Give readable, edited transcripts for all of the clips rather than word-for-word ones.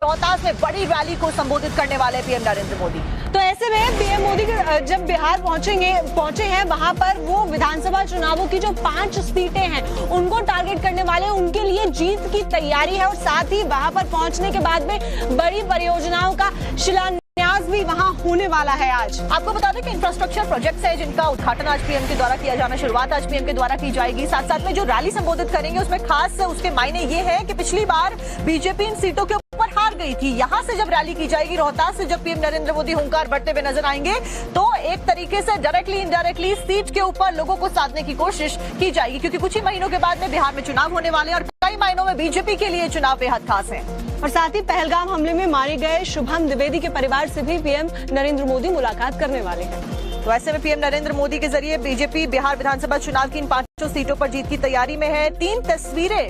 रोहतास में बड़ी रैली को संबोधित करने वाले पीएम नरेंद्र मोदी। तो ऐसे में पीएम मोदी जब बिहार पहुंचे हैं, वहां पर वो विधानसभा चुनावों की जो 5 सीटें हैं उनको टारगेट करने वाले, उनके लिए जीत की तैयारी है और साथ ही वहां पर पहुंचने के बाद में बड़ी परियोजनाओं का शिलान्यास भी वहां होने वाला है। आज आपको बता दें कि इंफ्रास्ट्रक्चर प्रोजेक्ट्स है जिनका उद्घाटन आज पीएम के द्वारा किया जाना, शुरुआत आज पीएम के द्वारा की जाएगी। साथ साथ में जो रैली संबोधित करेंगे उसमें खास उसके मायने ये है कि पिछली बार बीजेपी इन सीटों के ऊपर हार गई थी। यहाँ से जब रैली की जाएगी, रोहतास से जब पीएम नरेंद्र मोदी हुंकार भरते हुए नजर आएंगे तो एक तरीके से डायरेक्टली इनडायरेक्टली सीट के ऊपर लोगों को साधने की कोशिश की जाएगी, क्योंकि कुछ ही महीनों के बाद में बिहार में चुनाव होने वाले हैं और कई मायनों में बीजेपी के लिए चुनाव बेहद खास है। और साथ ही पहलगाम हमले में मारे गए शुभम द्विवेदी के परिवार से भी पीएम नरेंद्र मोदी मुलाकात करने वाले हैं। तो ऐसे में पीएम नरेंद्र मोदी के जरिए बीजेपी बिहार विधानसभा चुनाव की इन 5 सीटों पर जीत की तैयारी में है। 3 तस्वीरें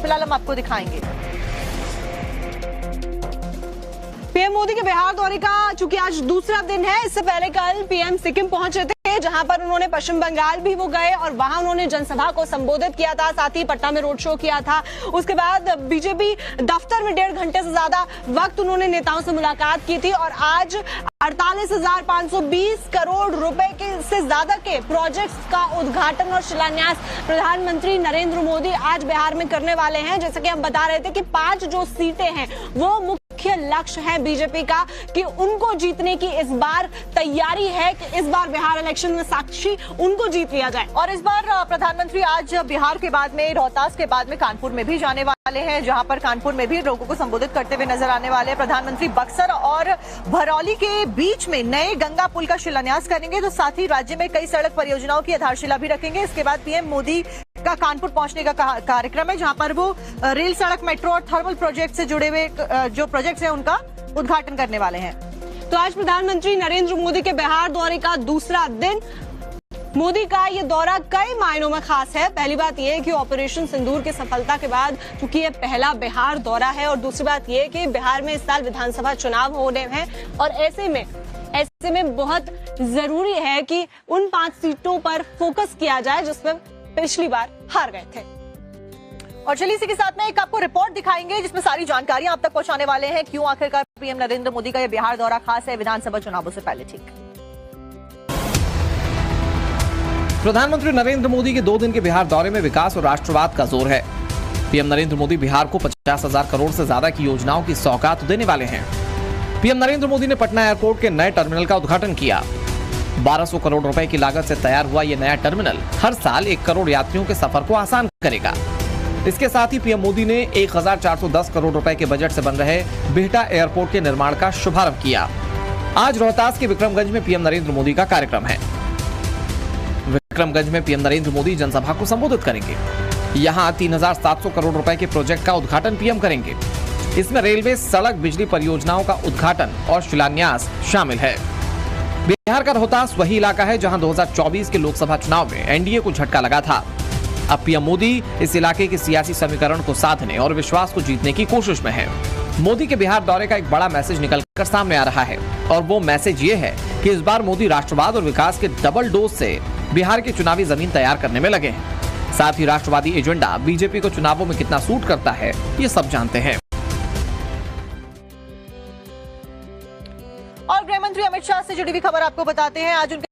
फिलहाल हम आपको दिखाएंगे। पीएम मोदी के बिहार दौरे का चूंकि आज दूसरा दिन है, इससे पहले कल पीएम सिक्किम पहुंचे थे, जहां पर उन्होंने पश्चिम बंगाल भी वो गए और वहां उन्होंने जनसभा को संबोधित किया था, साथ ही पटना में रोड शो किया था। उसके बाद बीजेपी दफ्तर में 1.5 घंटे से ज्यादा वक्त उन्होंने नेताओं से मुलाकात की थी और आज 48,520 करोड़ रुपए से ज्यादा के प्रोजेक्ट्स का उद्घाटन और शिलान्यास प्रधानमंत्री नरेंद्र मोदी आज बिहार में करने वाले हैं। जैसे कि हम बता रहे थे कि 5 जो सीटें हैं वो मुख्य लक्ष्य है बीजेपी का कि उनको जीतने की इस बार तैयारी है कि इस बार बिहार इलेक्शन में साक्षी उनको जीत लिया जाए। और इस बार प्रधानमंत्री आज बिहार के बाद में, रोहतास के बाद में कानपुर में भी जाने वाले हैं, जहां पर कानपुर में भी लोगों को संबोधित करते हुए नजर आने वाले हैं। प्रधानमंत्री बक्सर और भरौली के बीच में नए गंगा पुल का शिलान्यास करेंगे, तो साथ ही राज्य में कई सड़क परियोजनाओं की आधारशिला भी रखेंगे। इसके बाद पीएम मोदी का कानपुर पहुंचने का कार्यक्रम है, जहां पर वो रेल, सड़क, मेट्रो और थर्मल प्रोजेक्ट से जुड़े हुए जो प्रोजेक्ट्स हैं उनका उद्घाटन करने वाले हैं। तो आज प्रधानमंत्री नरेंद्र मोदी के बिहार दौरे का दूसरा दिन। मोदी का ये दौरा कई मायनों में खास है। पहली बात यह है कि ऑपरेशन सिंदूर की सफलता के बाद चूंकि ये पहला बिहार दौरा है और दूसरी बात यह है कि बिहार में इस साल विधानसभा चुनाव होने हैं और ऐसे में बहुत जरूरी है कि उन 5 सीटों पर फोकस किया जाए जिसमें पिछली बार हार गए थे। और चलिए इसी के साथ में एक आपको रिपोर्ट दिखाएंगे जिसमें सारी जानकारियां आप तक पहुंचाने वाले हैं, क्यों आखिरकार पीएम नरेंद्र मोदी का यह बिहार दौरा खास है विधानसभा चुनावों से पहले। ठीक, प्रधानमंत्री नरेंद्र मोदी के 2 दिन के बिहार दौरे में विकास और राष्ट्रवाद का जोर है। पीएम नरेंद्र मोदी बिहार को 50,000 करोड़ से ज्यादा की योजनाओं की सौगात देने वाले हैं। पीएम नरेंद्र मोदी ने पटना एयरपोर्ट के नए टर्मिनल का उद्घाटन किया। 1200 करोड़ रुपए की लागत से तैयार हुआ यह नया टर्मिनल हर साल 1 करोड़ यात्रियों के सफर को आसान करेगा। इसके साथ ही पीएम मोदी ने 1410 करोड़ रुपए के बजट से बन रहे बिहटा एयरपोर्ट के निर्माण का शुभारंभ किया। आज रोहतास के विक्रमगंज में पीएम नरेंद्र मोदी का कार्यक्रम है। विक्रमगंज में पीएम नरेंद्र मोदी जनसभा को संबोधित करेंगे। यहाँ 3700 करोड़ रुपए के प्रोजेक्ट का उद्घाटन पीएम करेंगे। इसमें रेलवे, सड़क, बिजली परियोजनाओं का उद्घाटन और शिलान्यास शामिल है। बिहार का रोहतास वही इलाका है जहां 2024 के लोकसभा चुनाव में एनडीए को झटका लगा था। अब पीएम मोदी इस इलाके के सियासी समीकरण को साधने और विश्वास को जीतने की कोशिश में है। मोदी के बिहार दौरे का एक बड़ा मैसेज निकलकर सामने आ रहा है और वो मैसेज ये है कि इस बार मोदी राष्ट्रवाद और विकास के डबल डोज से बिहार की चुनावी जमीन तैयार करने में लगे हैं। साथ ही राष्ट्रवादी एजेंडा बीजेपी को चुनावों में कितना सूट करता है ये सब जानते हैं। और गृह मंत्री अमित शाह से जुड़ी हुई खबर आपको बताते हैं। आज उनके